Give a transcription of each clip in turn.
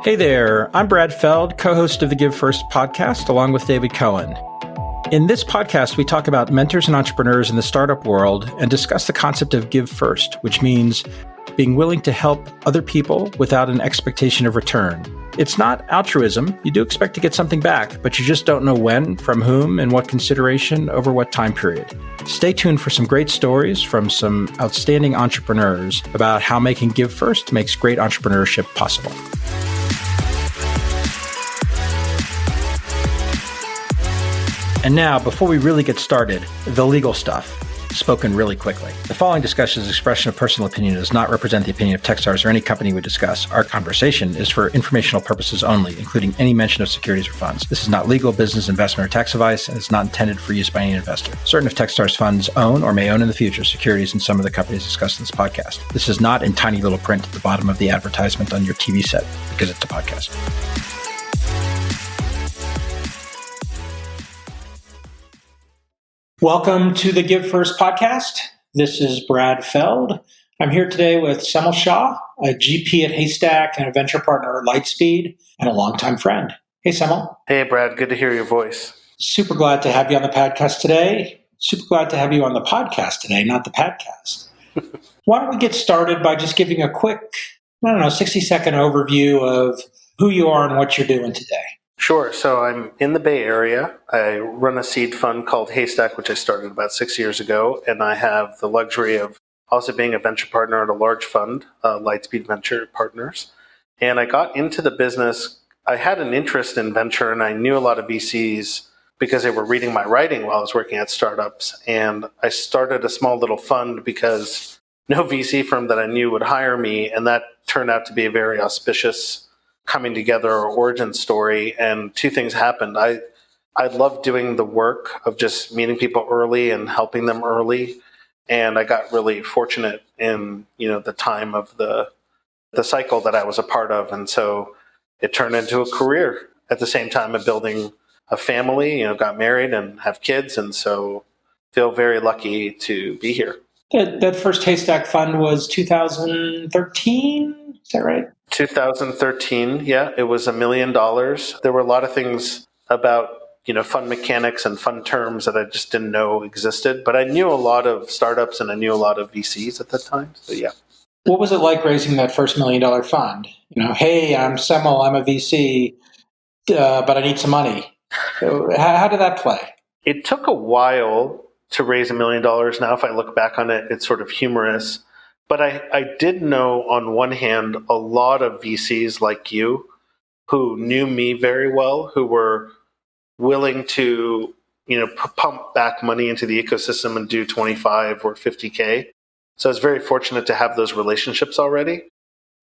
Hey there, I'm Brad Feld, co-host of the Give First podcast, along with David Cohen. In this podcast, we talk about mentors and entrepreneurs in the startup world and discuss the concept of give first, which means being willing to help other people without an expectation of return. It's not altruism. You do expect to get something back, but you just don't know when, from whom, and what consideration over what time period. Stay tuned for some great stories from some outstanding entrepreneurs about how making give first makes great entrepreneurship possible. And now, before we really get started, the legal stuff, spoken really quickly. The following discussion is an expression of personal opinion and does not represent the opinion of Techstars or any company we discuss. Our conversation is for informational purposes only, including any mention of securities or funds. This is not legal, business, investment, or tax advice, and is not intended for use by any investor. Certain of Techstars funds own or may own in the future securities in some of the companies discussed in this podcast. This is not in tiny little print at the bottom of the advertisement on your TV set, because it's a podcast. Welcome to the Give First podcast. This is Brad Feld. I'm here today with Semil Shah, a GP at Haystack and a venture partner at Lightspeed, and a longtime friend. Hey, Semil. Hey, Brad. Good to hear your voice. Super glad to have you on the podcast today. Super glad to have you on the podcast today, not the podcast. Why don't we get started by just giving a quick, 60-second overview of who you are and what you're doing today. Sure. So I'm in the Bay Area. I run a seed fund called Haystack, which I started about 6 years ago. And I have the luxury of also being a venture partner at a large fund, Lightspeed Venture Partners. And I got into the business. I had an interest in venture, and I knew a lot of VCs because they were reading my writing while I was working at startups. And I started a small little fund because no VC firm that I knew would hire me. And that turned out to be a very auspicious coming together or origin story. And two things happened. I love doing the work of just meeting people early and helping them early. And I got really fortunate in, the time of the cycle that I was a part of. And so it turned into a career at the same time of building a family, got married and have kids. And so feel very lucky to be here. That first Haystack fund was 2013, is that right? 2013, yeah, it was $1 million. There were a lot of things about, fund mechanics and fund terms that I just didn't know existed, but I knew a lot of startups and I knew a lot of VCs at that time. So yeah. What was it like raising that first $1 million fund? Hey, I'm Semil, I'm a VC, but I need some money. How did that play? It took a while to raise $1 million. Now, if I look back on it, it's sort of humorous. But I did know, on one hand, a lot of VCs like you who knew me very well, who were willing to, pump back money into the ecosystem and do 25 or 50K. So I was very fortunate to have those relationships already.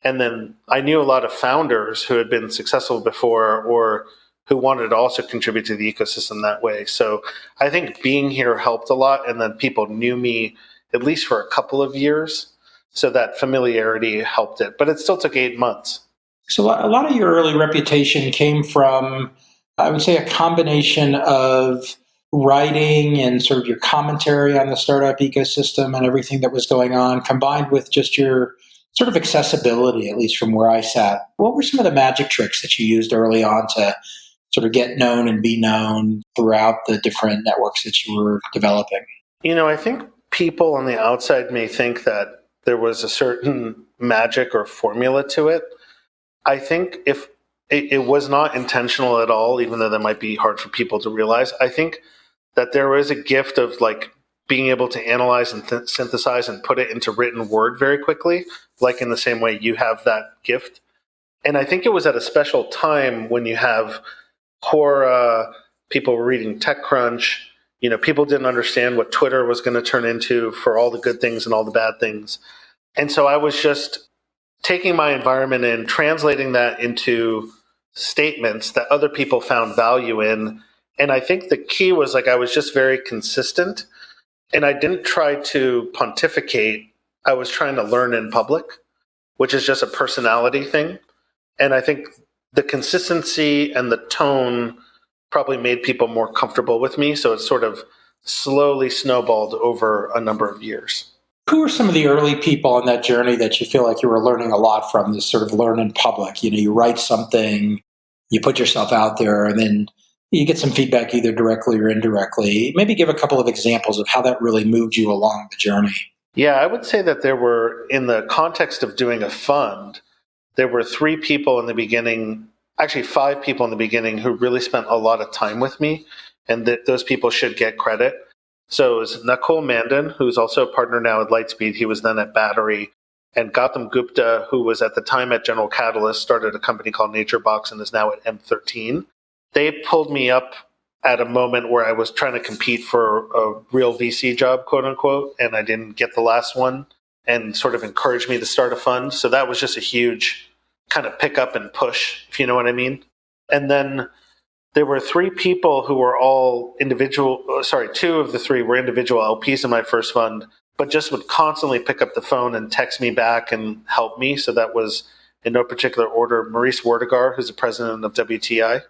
And then I knew a lot of founders who had been successful before or who wanted to also contribute to the ecosystem that way. So I think being here helped a lot. And then people knew me at least for a couple of years. So that familiarity helped it, but it still took 8 months. So a lot of your early reputation came from, I would say, a combination of writing and sort of your commentary on the startup ecosystem and everything that was going on, combined with just your sort of accessibility, at least from where I sat. What were some of the magic tricks that you used early on to sort of get known and be known throughout the different networks that you were developing? I think people on the outside may think that there was a certain magic or formula to it. I think if it was not intentional at all, even though that might be hard for people to realize, I think that there was a gift of being able to analyze and synthesize and put it into written word very quickly, like in the same way you have that gift. And I think it was at a special time when you have Quora, people were reading TechCrunch, people didn't understand what Twitter was going to turn into for all the good things and all the bad things. And so I was just taking my environment and translating that into statements that other people found value in. And I think the key was I was just very consistent, and I didn't try to pontificate. I was trying to learn in public, which is just a personality thing. And I think the consistency and the tone probably made people more comfortable with me. So it sort of slowly snowballed over a number of years. Who are some of the early people on that journey that you feel like you were learning a lot from, this sort of learn in public? You write something, you put yourself out there, and then you get some feedback either directly or indirectly. Maybe give a couple of examples of how that really moved you along the journey. Yeah, I would say that there were, in the context of doing a fund, there were 3 people in the beginning, actually 5 people in the beginning, who really spent a lot of time with me, and those people should get credit. So it was Nakul Mandan, who's also a partner now at Lightspeed. He was then at Battery. And Gautam Gupta, who was at the time at General Catalyst, started a company called NatureBox and is now at M13. They pulled me up at a moment where I was trying to compete for a real VC job, quote unquote, and I didn't get the last one, and sort of encouraged me to start a fund. So that was just a huge kind of pick up and push, if you know what I mean. And then there were 3 people who were all individual, 2 of the 3 were individual LPs in my first fund, but just would constantly pick up the phone and text me back and help me. So that was, in no particular order, Maurice Werdegar, who's the president of WTI,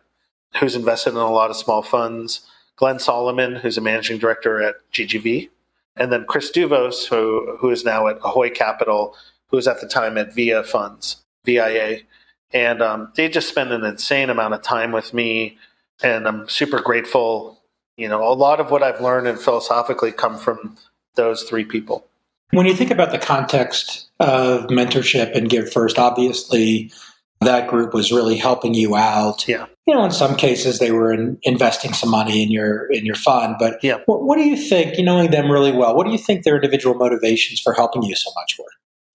who's invested in a lot of small funds, Glenn Solomon, who's a managing director at GGV, and then Chris Duvos, who is now at Ahoy Capital, who was at the time at VIA Funds, VIA. And they just spend an insane amount of time with me, and I'm super grateful. A lot of what I've learned and philosophically come from those 3 people. When you think about the context of mentorship and Give First, obviously that group was really helping you out. Yeah. In some cases they were investing some money in your fund. But yeah. What do you think, knowing them really well, what do you think their individual motivations for helping you so much were?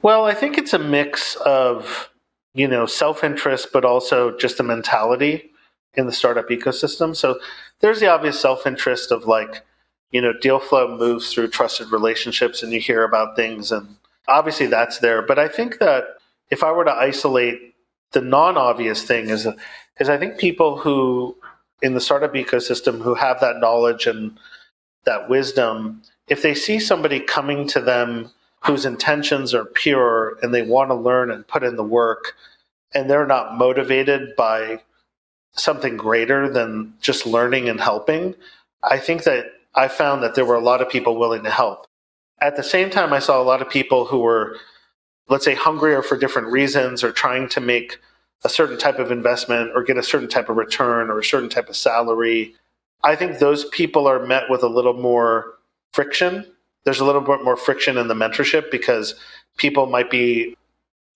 Well, I think it's a mix of, self-interest, but also just a mentality in the startup ecosystem. So there's the obvious self-interest of deal flow moves through trusted relationships and you hear about things, and obviously that's there. But I think that if I were to isolate the non-obvious thing is I think people who in the startup ecosystem who have that knowledge and that wisdom, if they see somebody coming to them whose intentions are pure and they want to learn and put in the work, and they're not motivated by something greater than just learning and helping, I think that I found that there were a lot of people willing to help. At the same time, I saw a lot of people who were, let's say, hungrier for different reasons or trying to make a certain type of investment or get a certain type of return or a certain type of salary. I think those people are met with a little more friction. There's a little bit more friction in the mentorship because people might be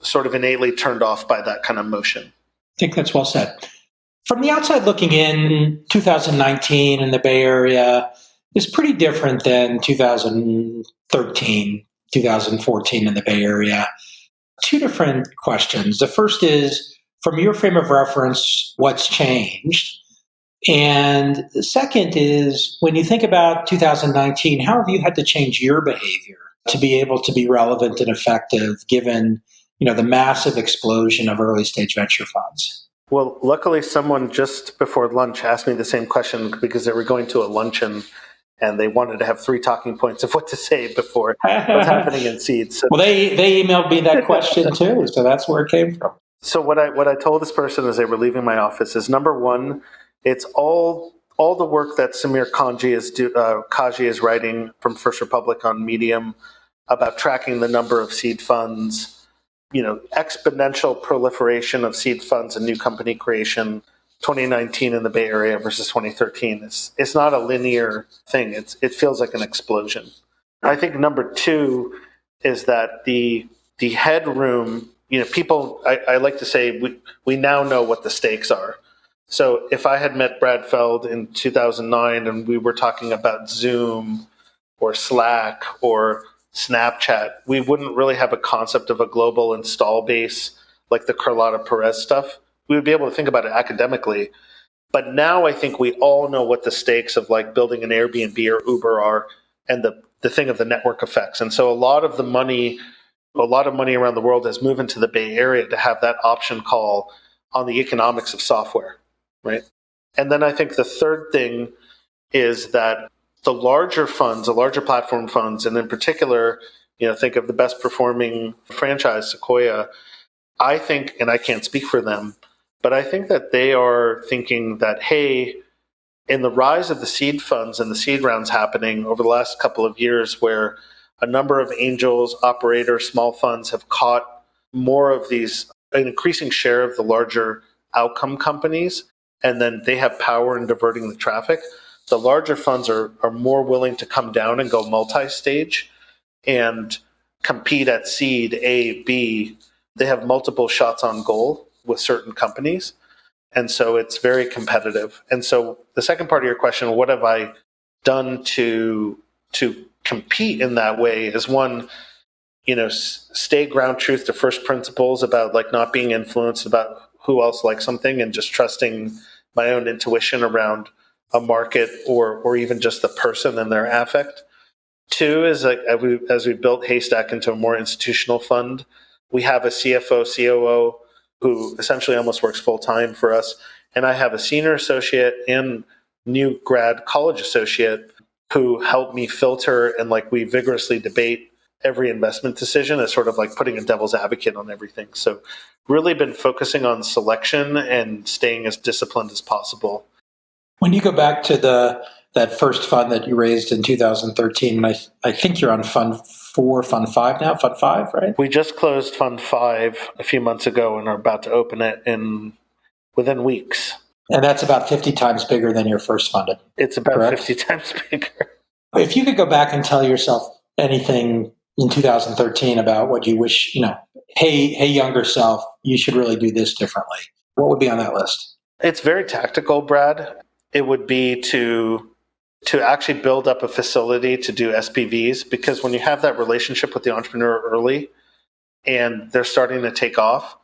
sort of innately turned off by that kind of motion. I think that's well said. From the outside looking in, 2019 in the Bay Area is pretty different than 2013, 2014 in the Bay Area. 2 different questions. The first is, from your frame of reference, what's changed? And the second is, when you think about 2019, how have you had to change your behavior to be able to be relevant and effective given, the massive explosion of early stage venture funds? Well, luckily someone just before lunch asked me the same question because they were going to a luncheon and they wanted to have 3 talking points of what to say before what's happening in Seed. So, well, they emailed me that question too, so that's where it came from. So what I told this person as they were leaving my office is, number one, it's all the work that Samir Kaji is writing from First Republic on Medium about tracking the number of seed funds, exponential proliferation of seed funds and new company creation, 2019 in the Bay Area versus 2013. It's not a linear thing. It feels like an explosion. I think number 2 is that the headroom, people, I like to say we now know what the stakes are. So if I had met Brad Feld in 2009 and we were talking about Zoom or Slack or Snapchat, we wouldn't really have a concept of a global install base like the Carlotta Perez stuff. We would be able to think about it academically. But now I think we all know what the stakes of building an Airbnb or Uber are, and the thing of the network effects. And so a lot of money around the world has moved into the Bay Area to have that option call on the economics of software, right? And then I think the third thing is that the larger funds, the larger platform funds, and in particular, think of the best performing franchise, Sequoia, I think, and I can't speak for them, but I think that they are thinking that, hey, in the rise of the seed funds and the seed rounds happening over the last couple of years where a number of angels, operators, small funds have caught more of these, an increasing share of the larger outcome companies, and then they have power in diverting the traffic. The larger funds are more willing to come down and go multi-stage and compete at seed A, B. They have multiple shots on goal with certain companies. And so it's very competitive. And so the second part of your question, what have I done to compete in that way, is one, stay ground truth to first principles about like not being influenced about who else likes something and just trusting my own intuition around a market or even just the person and their affect. Two is like as we built Haystack into a more institutional fund, we have a CFO, COO who essentially almost works full time for us. And I have a senior associate and new grad college associate who help me filter, and like we vigorously debate every investment decision as sort of like putting a devil's advocate on everything. So really been focusing on selection and staying as disciplined as possible. When you go back to that first fund that you raised in 2013, and I think you're on fund 4, fund 5 now, fund 5, right? We just closed fund 5 a few months ago and are about to open it within weeks. And that's about 50 times bigger than your first fund. It's about correct? 50 times bigger. If you could go back and tell yourself anything in 2013 about what you wish, hey, younger self, you should really do this differently, what would be on that list? It's very tactical, Brad. It would be to actually build up a facility to do SPVs, because when you have that relationship with the entrepreneur early and they're starting to take off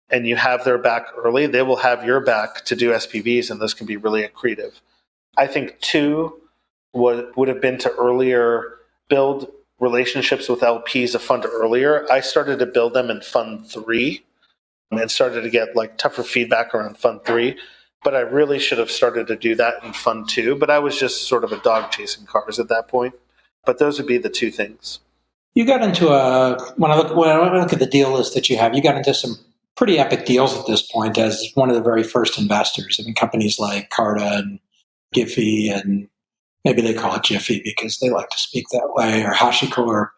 and you have their back early, they will have your back to do SPVs, and this can be really accretive. I think 2 would have been to earlier build relationships with LPs a fund earlier. I started to build them in fund 3 and started to get like tougher feedback around fund 3. But I really should have started to do that in fund 2. But I was just sort of a dog chasing cars at that point. But those would be the 2 things. You got into when I look at the deal list that you have, you got into some pretty epic deals at this point as one of the very first investors. I mean, companies like Carta and Giphy, and maybe they call it Jiffy because they like to speak that way, or HashiCorp.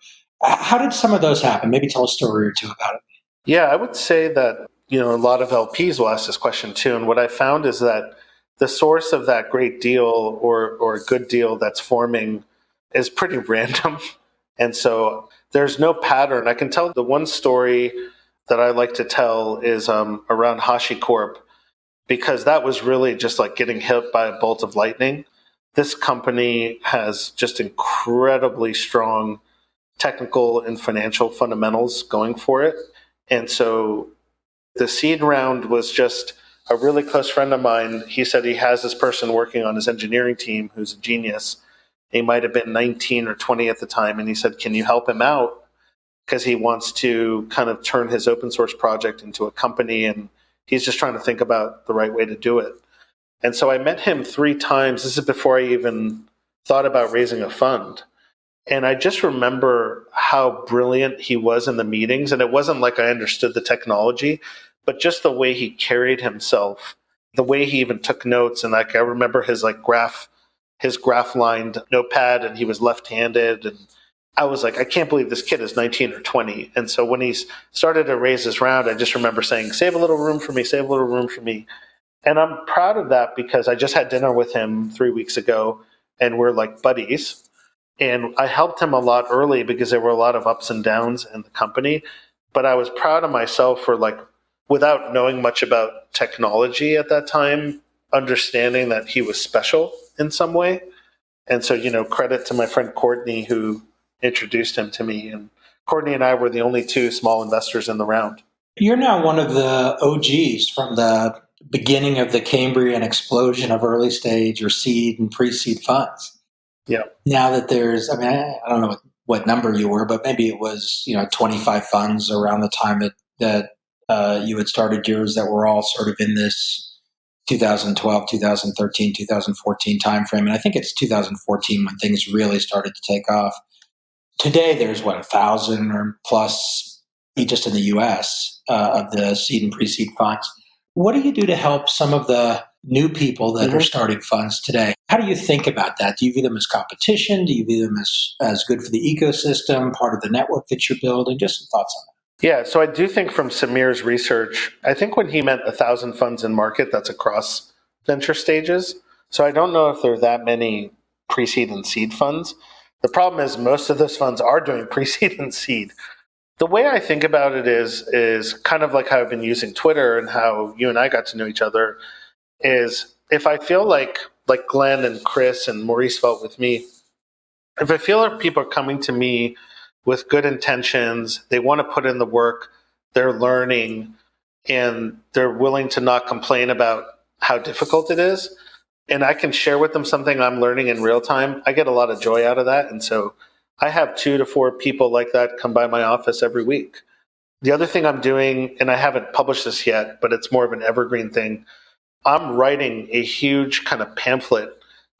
How did some of those happen? Maybe tell a story or two about it. Yeah, I would say that, a lot of LPs will ask this question too. And what I found is that the source of that great deal or a good deal that's forming is pretty random. And so there's no pattern. I can tell the one story that I like to tell is around HashiCorp, because that was really just like getting hit by a bolt of lightning. This company has just incredibly strong technical and financial fundamentals going for it. And so the seed round was just a really close friend of mine. He said he has this person working on his engineering team who's a genius. He might have been 19 or 20 at the time. And he said, can you help him out? Because he wants to kind of turn his open source project into a company. And he's just trying to think about the right way to do it. And so I met him 3 times. This is before I even thought about raising a fund. And I just remember how brilliant he was in the meetings. And it wasn't like I understood the technology, but just the way he carried himself, the way he even took notes. And like I remember his graph lined notepad, and he was left-handed. And I was like, I can't believe this kid is 19 or 20. And so when he started to raise his round, I just remember saying, save a little room for me, save a little room for me. And I'm proud of that because I just had dinner with him 3 weeks ago, and we're like buddies. And I helped him a lot early because there were a lot of ups and downs in the company. But I was proud of myself for, like, without knowing much about technology at that time, understanding that he was special in some way. And so, credit to my friend Courtney who introduced him to me. And Courtney and I were the only 2 small investors in the round. You're now one of the OGs from the beginning of the Cambrian explosion of early stage or seed and pre-seed funds. Yeah. Now that there's, I don't know what number you were, but maybe it was, 25 funds around the time that you had started yours that were all sort of in this 2012, 2013, 2014 timeframe. And I think it's 2014 when things really started to take off. Today, there's 1,000 or plus just in the US of the seed and pre-seed funds. What do you do to help some of the new people that are starting funds today. How do you think about that? Do you view them as competition? Do you view them as good for the ecosystem, part of the network that you're building? Just some thoughts on that. Yeah, so I do think from Samir's research, I think when he meant 1,000 funds in market, that's across venture stages. So I don't know if there are that many pre-seed and seed funds. The problem is most of those funds are doing pre-seed and seed. The way I think about it is kind of like how I've been using Twitter and how you and I got to know each other, is if I feel like Glenn and Chris and Maurice felt with me, if I feel like people are coming to me with good intentions, they want to put in the work, they're learning, and they're willing to not complain about how difficult it is, and I can share with them something I'm learning in real time, I get a lot of joy out of that. And so I have 2 to 4 people like that come by my office every week. The other thing I'm doing, and I haven't published this yet, but it's more of an evergreen thing, I'm writing a huge kind of pamphlet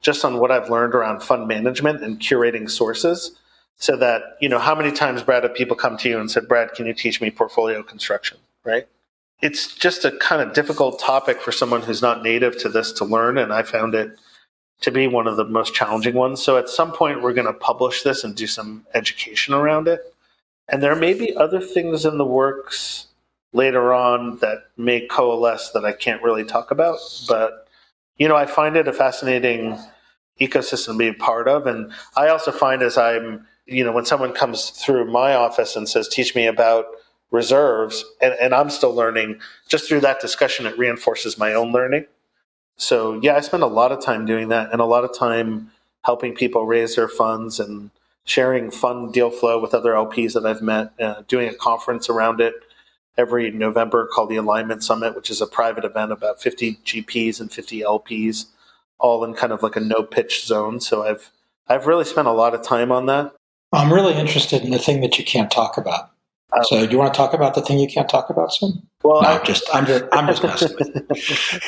just on what I've learned around fund management and curating sources, so that, how many times, Brad, have people come to you and said, Brad, can you teach me portfolio construction, right? It's just a kind of difficult topic for someone who's not native to this to learn, and I found it to be one of the most challenging ones. So at some point, we're going to publish this and do some education around it. And there may be other things in the works later on that may coalesce that I can't really talk about. But, I find it a fascinating ecosystem to be a part of. And I also find as I'm, when someone comes through my office and says, teach me about reserves, and I'm still learning, just through that discussion, it reinforces my own learning. So yeah, I spend a lot of time doing that and a lot of time helping people raise their funds and sharing fund deal flow with other LPs that I've met, doing a conference around it every November called the Alignment Summit, which is a private event about 50 GPs and 50 LPs, all in kind of like a no pitch zone. So I've really spent a lot of time on that. I'm really interested in the thing that you can't talk about. So do you want to talk about the thing you can't talk about, Sim? Well, no, I'm just messing with you.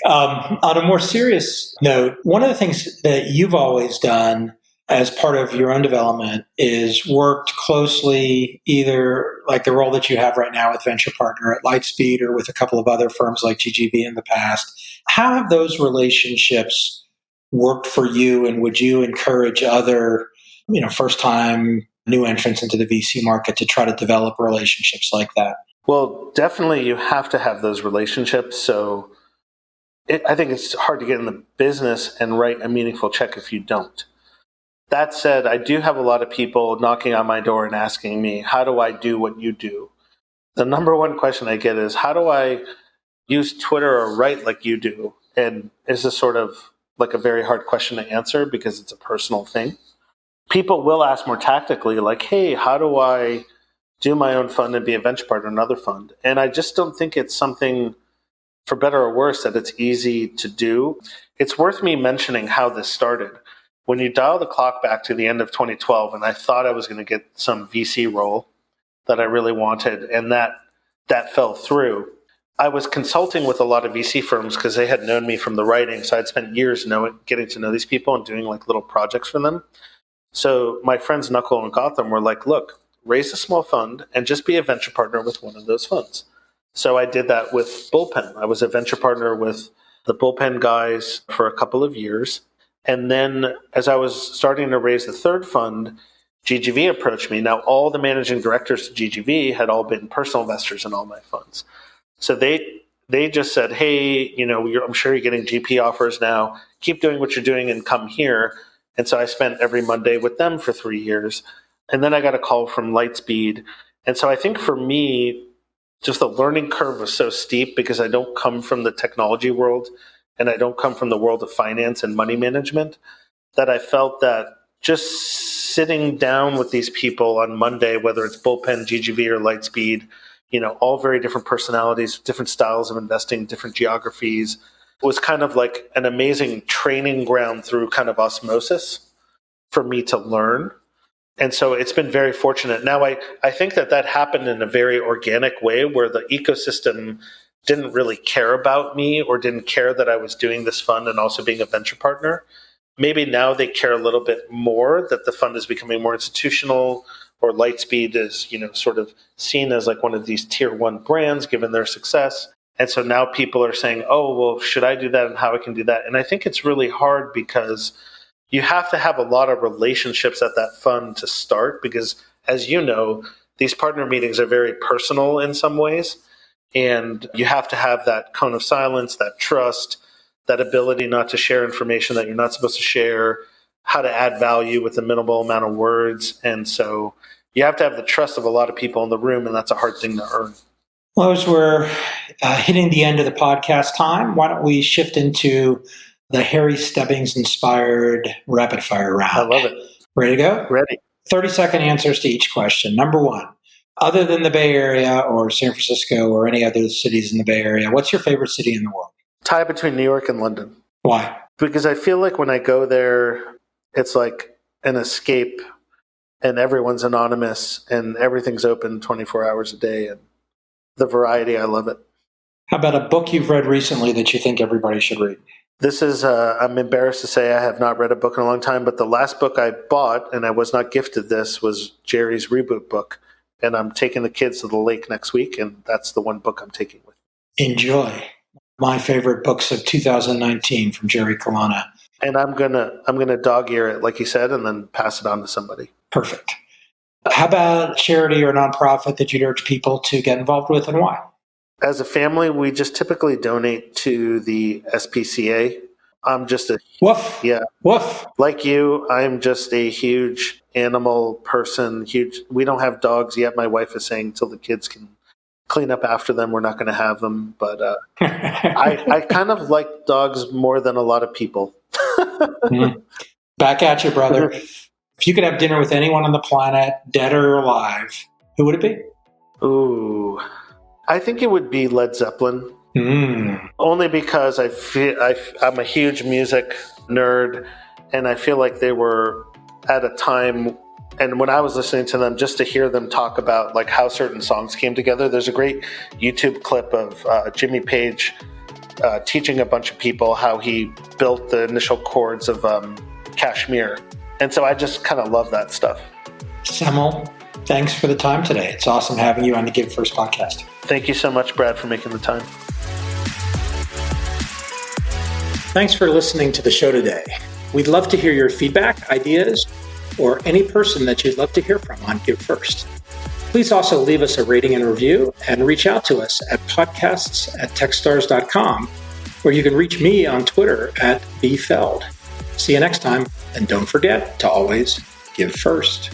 On a more serious note, one of the things that you've always done as part of your own development is worked closely, either like the role that you have right now with Venture Partner at Lightspeed or with a couple of other firms like GGV in the past. How have those relationships worked for you, and would you encourage other, first-time new entrants into the VC market to try to develop relationships like that? Well, definitely you have to have those relationships. So I think it's hard to get in the business and write a meaningful check if you don't. That said, I do have a lot of people knocking on my door and asking me, how do I do what you do? The number one question I get is, how do I use Twitter or write like you do? And it's a sort of like a very hard question to answer because it's a personal thing. People will ask more tactically, like, hey, how do I do my own fund and be a venture partner in another fund? And I just don't think it's something, for better or worse, that it's easy to do. It's worth me mentioning how this started. When you dial the clock back to the end of 2012, and I thought I was going to get some VC role that I really wanted, and that fell through, I was consulting with a lot of VC firms because they had known me from the writing. So I'd spent years getting to know these people and doing like little projects for them. So my friends Knuckle and Gotham were like, look, raise a small fund and just be a venture partner with one of those funds. So I did that with Bullpen. I was a venture partner with the Bullpen guys for a couple of years. And then as I was starting to raise the third fund, GGV approached me. Now, all the managing directors of GGV had all been personal investors in all my funds. So they just said, hey, I'm sure you're getting GP offers now. Keep doing what you're doing and come here. And so I spent every Monday with them for 3 years. And then I got a call from Lightspeed. And so I think for me, just the learning curve was so steep because I don't come from the technology world and I don't come from the world of finance and money management, that I felt that just sitting down with these people on Monday, whether it's Bullpen, GGV, or Lightspeed, all very different personalities, different styles of investing, different geographies, was kind of like an amazing training ground through kind of osmosis for me to learn. And so it's been very fortunate. Now, I think that happened in a very organic way where the ecosystem didn't really care about me or didn't care that I was doing this fund and also being a venture partner. Maybe now they care a little bit more that the fund is becoming more institutional, or Lightspeed is, sort of seen as like one of these tier one brands given their success. And so now people are saying, oh, well, should I do that and how I can do that? And I think it's really hard because you have to have a lot of relationships at that fund to start because, as you know, these partner meetings are very personal in some ways. And you have to have that cone of silence, that trust, that ability not to share information that you're not supposed to share, how to add value with a minimal amount of words. And so you have to have the trust of a lot of people in the room, and that's a hard thing to earn. Well, as we're hitting the end of the podcast time, why don't we shift into the Harry Stebbings-inspired rapid-fire round? I love it. Ready to go? Ready. 30-second answers to each question. Number one, other than the Bay Area or San Francisco or any other cities in the Bay Area, what's your favorite city in the world? Tie between New York and London. Why? Because I feel like when I go there, it's like an escape and everyone's anonymous and everything's open 24 hours a day. And the variety, I love it. How about a book you've read recently that you think everybody should read? This is, I'm embarrassed to say I have not read a book in a long time, but the last book I bought, and I was not gifted this, was Jerry's Reboot book. And I'm taking the kids to the lake next week, and that's the one book I'm taking with me. Enjoy. My favorite books of 2019 from Jerry Kalana. And I'm gonna dog ear it, like you said, and then pass it on to somebody. Perfect. How about charity or nonprofit that you'd urge people to get involved with and why? As a family, we just typically donate to the SPCA. I'm just a woof. Yeah. Woof. Like you, I'm just a huge animal person. We don't have dogs yet. My wife is saying till the kids can clean up after them, we're not going to have them. But I kind of like dogs more than a lot of people. Back at you, brother. If you could have dinner with anyone on the planet, dead or alive, who would it be? Ooh, I think it would be Led Zeppelin. Only because I'm a huge music nerd, and I feel like they were at a time, and when I was listening to them, just to hear them talk about like how certain songs came together. There's a great YouTube clip of Jimmy Page teaching a bunch of people how he built the initial chords of Kashmir. And so I just kind of love that stuff. Semil, thanks for the time today. It's awesome having you on the Give First podcast. Thank you so much, Brad, for making the time. Thanks for listening to the show today. We'd love to hear your feedback, ideas, or any person that you'd love to hear from on Give First. Please also leave us a rating and review and reach out to us at podcasts@techstars.com, where you can reach me on Twitter @bfeld. See you next time, and don't forget to always give first.